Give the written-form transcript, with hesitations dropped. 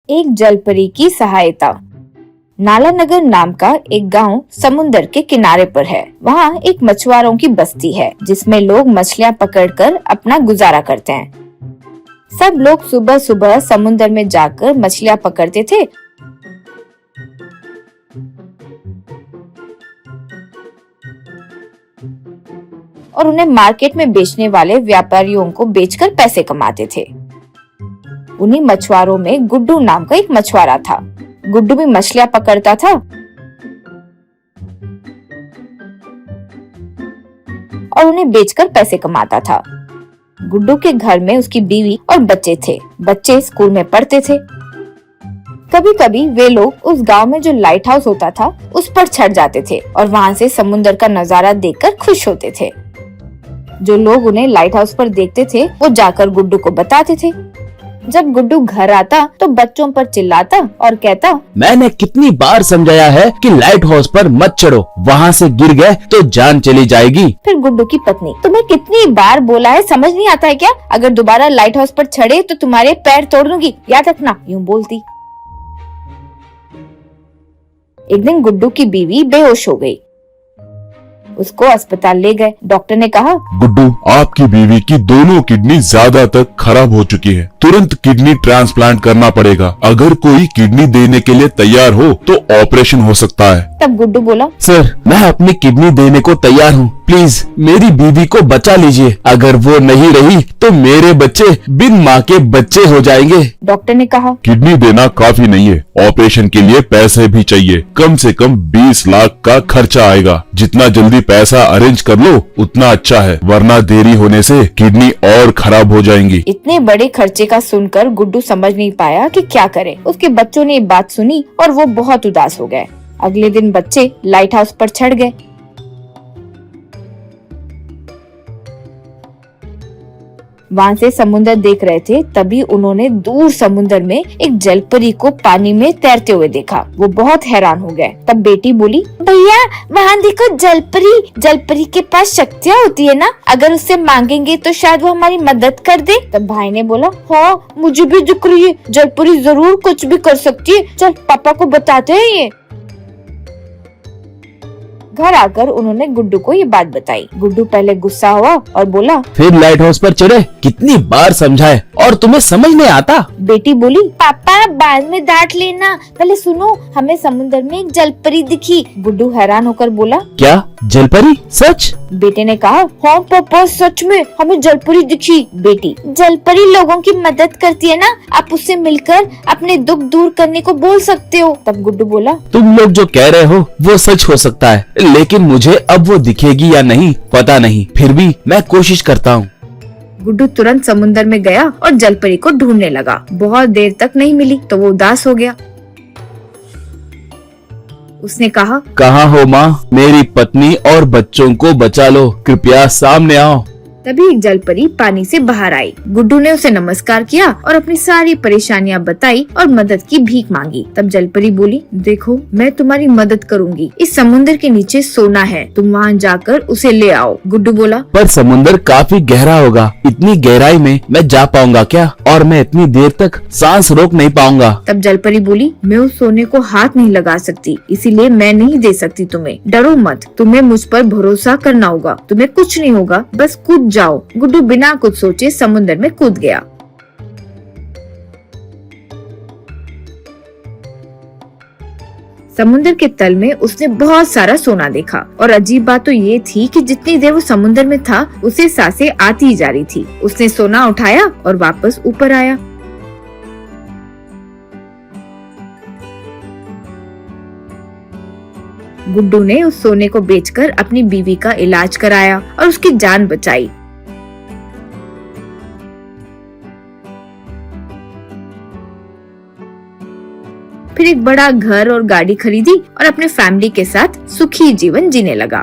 एक जलपरी की सहायता। नालानगर नाम का एक गांव समुंदर के किनारे पर है। वहाँ एक मछुआरों की बस्ती है जिसमें लोग मछलियाँ पकड़कर अपना गुजारा करते हैं। सब लोग सुबह सुबह समुंदर में जाकर मछलियाँ पकड़ते थे और उन्हें मार्केट में बेचने वाले व्यापारियों को बेचकर पैसे कमाते थे। उन्हीं मछुआरों में गुड्डू नाम का एक मछुआरा था। गुड्डू भी मछलियाँ पकड़ता था और उन्हें बेचकर पैसे कमाता था। गुड्डू के घर में उसकी बीवी और बच्चे थे। बच्चे स्कूल में पढ़ते थे। कभी कभी वे लोग उस गांव में जो लाइट हाउस होता था उस पर चढ़ जाते थे और वहाँ से समुंदर का नजारा देखकर खुश होते थे। जो लोग उन्हें लाइट हाउस पर देखते थे वो जाकर गुड्डू को बताते थे। जब गुड्डू घर आता तो बच्चों पर चिल्लाता और कहता, मैंने कितनी बार समझाया है कि लाइट हाउस पर मत चढ़ो, वहाँ से गिर गए तो जान चली जाएगी। फिर गुड्डू की पत्नी, तुम्हें कितनी बार बोला है, समझ नहीं आता है क्या? अगर दोबारा लाइट हाउस पर चढ़े तो तुम्हारे पैर तोड़ दूंगी, याद रखना, यूँ बोलती। एक दिन गुड्डू की बीवी बेहोश हो गई। उसको अस्पताल ले गए। डॉक्टर ने कहा, गुड्डू, आपकी बीवी की दोनों किडनी ज्यादा तक खराब हो चुकी है, तुरंत किडनी ट्रांसप्लांट करना पड़ेगा। अगर कोई किडनी देने के लिए तैयार हो तो ऑपरेशन हो सकता है। तब गुड्डू बोला, सर, मैं अपनी किडनी देने को तैयार हूँ, प्लीज मेरी बीवी को बचा लीजिए। अगर वो नहीं रही तो मेरे बच्चे बिन माँ के बच्चे हो जाएंगे। डॉक्टर ने कहा, किडनी देना काफी नहीं है, ऑपरेशन के लिए पैसे भी चाहिए। कम से कम 20 लाख का खर्चा आएगा। जितना जल्दी पैसा अरेंज कर लो उतना अच्छा है, वरना देरी होने से किडनी और खराब हो जाएंगी। इतने बड़े खर्चे का सुनकर गुड्डू समझ नहीं पाया कि क्या करे। उसके बच्चों ने ये बात सुनी और वो बहुत उदास हो गए। अगले दिन बच्चे लाइट हाउस पर चढ़ गए। वहाँ से समुंदर देख रहे थे। तभी उन्होंने दूर समुंदर में एक जलपरी को पानी में तैरते हुए देखा। वो बहुत हैरान हो गए। तब बेटी बोली, भैया वहाँ देखो जलपरी, जलपरी के पास शक्तियाँ होती है ना, अगर उससे मांगेंगे तो शायद वो हमारी मदद कर दे। तब भाई ने बोला, हाँ मुझे भी दिख रही है, जलपरी जरूर कुछ भी कर सकती है, चल पापा को बताते हैं। ये घर आकर उन्होंने गुड्डू को ये बात बताई। गुड्डू पहले गुस्सा हुआ और बोला, फिर लाइट हाउस पर चढ़े, कितनी बार समझाए और तुम्हें समझ नहीं आता। बेटी बोली, पापा बाद में डांट लेना, पहले सुनो, हमें समुद्र में एक जलपरी दिखी। गुड्डू हैरान होकर बोला, क्या जलपरी? सच? बेटे ने कहा, हाँ पापा सच में हमें जलपरी दिखी। बेटी, जलपरी लोगों की मदद करती है ना, आप उससे मिलकर अपने दुख दूर करने को बोल सकते हो। तब गुड्डू बोला, तुम लोग जो कह रहे हो वो सच हो सकता है, लेकिन मुझे अब वो दिखेगी या नहीं पता नहीं, फिर भी मैं कोशिश करता हूँ। गुड्डू तुरंत समुंदर में गया और जलपरी को ढूंढने लगा। बहुत देर तक नहीं मिली तो वो उदास हो गया। उसने कहा, कहाँ हो माँ? मेरी पत्नी और बच्चों को बचा लो, कृपया सामने आओ। तभी एक जलपरी पानी से बाहर आई। गुड्डू ने उसे नमस्कार किया और अपनी सारी परेशानियां बताई और मदद की भीख मांगी। तब जलपरी बोली, देखो मैं तुम्हारी मदद करूंगी। इस समुंदर के नीचे सोना है, तुम वहाँ जाकर उसे ले आओ। गुड्डू बोला, पर समुंदर काफी गहरा होगा, इतनी गहराई में मैं जा पाऊंगा क्या? और मैं इतनी देर तक सांस रोक नहीं पाऊंगा। तब जलपरी बोली, मैं उस सोने को हाथ नहीं लगा सकती, इसीलिए मैं नहीं दे सकती तुम्हें। डरो मत, तुम्हें मुझ पर भरोसा करना होगा, तुम्हें कुछ नहीं होगा, बस कूद जाओ। गुड्डू बिना कुछ सोचे समुंदर में कूद गया। समुंदर के तल में उसने बहुत सारा सोना देखा और अजीब बात तो ये थी कि जितनी देर वो समुंदर में था उसे सांसें आती ही जा रही थी। उसने सोना उठाया और वापस ऊपर आया। गुड्डू ने उस सोने को बेचकर अपनी बीवी का इलाज कराया और उसकी जान बचाई। फिर एक बड़ा घर और गाड़ी खरीदी और अपने फैमिली के साथ सुखी जीवन जीने लगा।